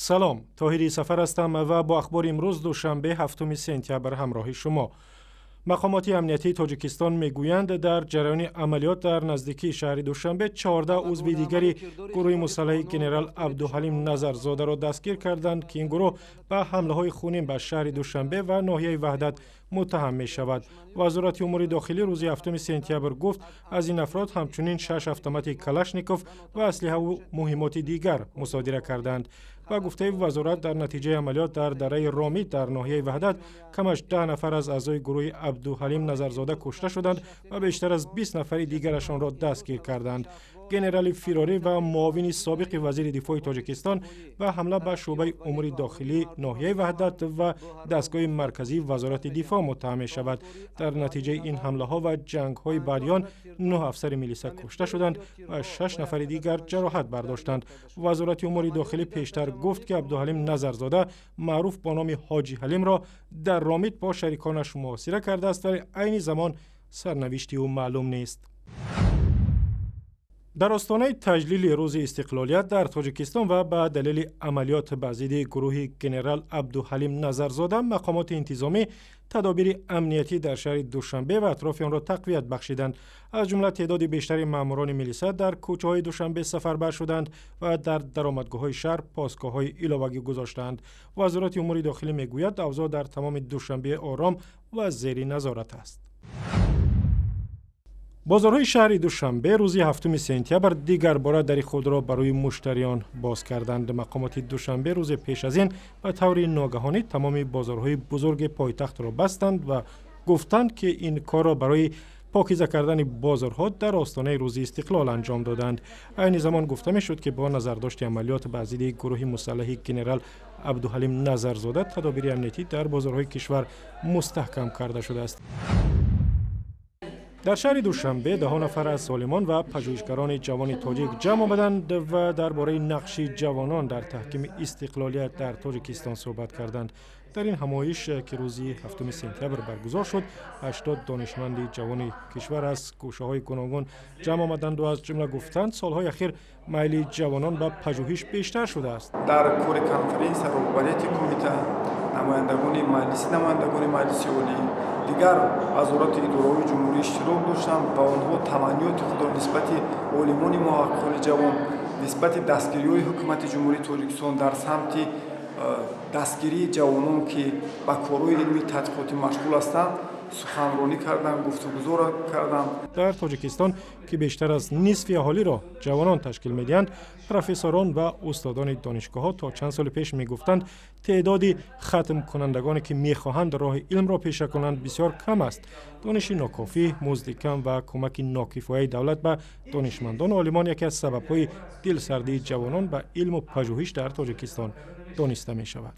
سلام، طاهری سفر هستم و با اخبار امروز دوشنبه 7 سپتامبر همراه شما. مقامات امنیتی تاجیکستان میگویند در جریان عملیات در نزدیکی شهر دوشنبه 14 عضو دیگری گروه مسلح ژنرال عبدالحلیم نظرزاده را دستگیر کردند که این گروه به حمله‌های خونین به شهر دوشنبه و ناحیه وحدت متهم می شود. وزارت امور داخلی روز 7 سپتامبر گفت از این افراد همچنین 6 اتومات کلاشنیکوف و اسلحه و مهمات دیگر مصادره کردند. با گفته وزارت در نتیجه عملیات در دره رامیت در ناحیه وحدت کمش 10 نفر از اعضای گروه عبدالحلیم نظرزاده کشته شدند و بیشتر از 20 نفر دیگرشان را دستگیر کردند. ژنرال فیراری و معاون سابق وزیر دفاع تاجیکستان به حمله به شعبه امور داخلی ناحیه وحدت و دستگاه مرکزی وزارت دفاع متهم شود. در نتیجه این حمله ها و جنگ های بعدیان 9 افسر میلیسا کشته شدند و 6 نفر دیگر جراحت برداشتند. وزارت امور داخلی پیشتر گفت که عبدالحلیم نظرزاده معروف با نام حاجی حلیم را در رامیت با شریکانش محاصره کرده است، ولی عین زمان سرنوشتی او معلوم نیست. در آستانه تجلیل روز استقلالیت در تاجیکستان و به دلیل عملیات به ضد گروه ژنرال عبدالحلیم نظرزاده مقامات انتظامی تدابیر امنیتی در شهر دوشنبه و اطراف آن را تقویت بخشیدند. از جمله تعداد بیشتری ماموران میلیسا در کوچه‌های دوشنبه سفربر شدند و در درآمدگاه‌های شهر پاسگاه‌های علاوه‌ای گذاشتند. وزارت امور داخلی میگوید اوضاع در تمام دوشنبه آرام و زیر نظارت است. بازارهای شهر دوشنبه روز 7 سپتامبر دیگر بار در خود را برای مشتریان باز کردند. مقامات دوشنبه روز پیش از این به طور ناگهانی تمام بازارهای بزرگ پایتخت را بستند و گفتند که این کار را برای پاکیزه کردن بازارها در آستانه روز استقلال انجام دادند. عین زمان گفته می شد که با نظرداشت عملیات به ضد گروه مسلح ژنرال عبدالحلیم نظرزاده تدابیر امنیتی در بازارهای کشور مستحکم کرده شده است. در شهر دوشنبه 10 نفر از سالمان و پژوهشگران جوان تاجیک جمع آمدند و درباره نقش جوانان در تحکیم استقلالیت در تاجیکستان صحبت کردند. در این همایش که روز 7 سپتامبر برگزار شد 80 دانشمند جوان کشور از گوشه‌های گوناگون جمع آمدند و از جمله گفتند سالهای اخیر میل جوانان به پژوهش بیشتر شده است. در کور کنفرانس رهبریت کمیته نمایندگان مجلس عالی دیگر وزارت اداره جمهوری اشتراک داشتند و آنها تمنیات خود را نسبت عالمان محققان جوان نسبت دستگیری حکومت جمهوری تاجیکستان در سمت دستگیری جوانان که با کارهای علمی تحقیقاتی مشغول هستند سخنرانی کردند، گفتگو کردند. در تاجیکستان که بیشتر از نصف اهالی را جوانان تشکیل می‌دهند، پروفسوران و استادان دانشگاه‌ها تا چند سال پیش می‌گفتند تعداد ختم کنندگانی که می‌خواهند راه علم را پیشه کنند بسیار کم است. دانش ناکافی، مزد کم و کمک ناکفایه دولت به دانشمندان و عالمان یکی از سبب‌های دلسردی جوانان به علم و پژوهش در تاجیکستان دانسته می‌شود.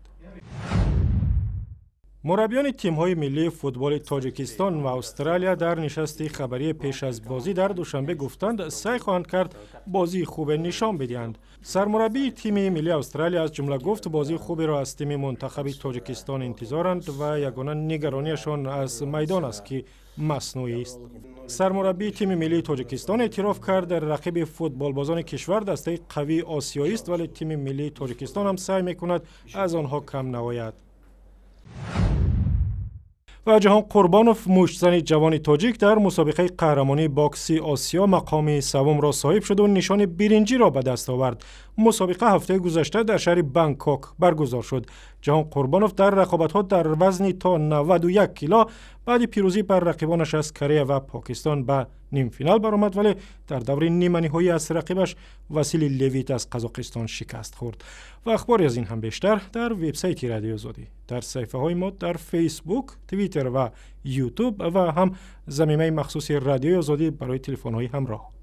مربیان تیم‌های ملی فوتبال تاجیکستان و استرالیا در نشست خبری پیش از بازی در دوشنبه گفتند سعی خواهند کرد بازی خوب نشان بدهند. سرمربی تیم ملی استرالیا از جمله گفت بازی خوبی را از تیم منتخب تاجیکستان انتظارند و یگانه نگرانیشان از میدان است که مصنوعی است. سرمربی تیم ملی تاجیکستان اعتراف کرد رقیب فوتبال بازان کشور دسته قوی آسیایی است، ولی تیم ملی تاجیکستان هم سعی می‌کند از آنها کم نباشد. و جهان قربانوف مشتزن جوان تاجیک در مسابقه قهرمانی باکس آسیا مقام سوم را صاحب شد و نشان برنجی را به دست آورد. مسابقه هفته گذشته در شهر بانکوک برگزار شد. جهان قربانوف در رقابت‌ها در وزن تا 91 کیلو بعد پیروزی بر رقیبانش از کره و پاکستان به نیم فینال برآمد، ولی در دور نیمه نهایی از رقیبش واسیلی لویت از قزاقستان شکست خورد. و اخباری از این هم بیشتر در وبسایت رادیو آزادی، در صفحه‌های ما در فیسبوک، توییتر و یوتیوب و هم زمینه مخصوص رادیو آزادی برای تلفن‌های همراه.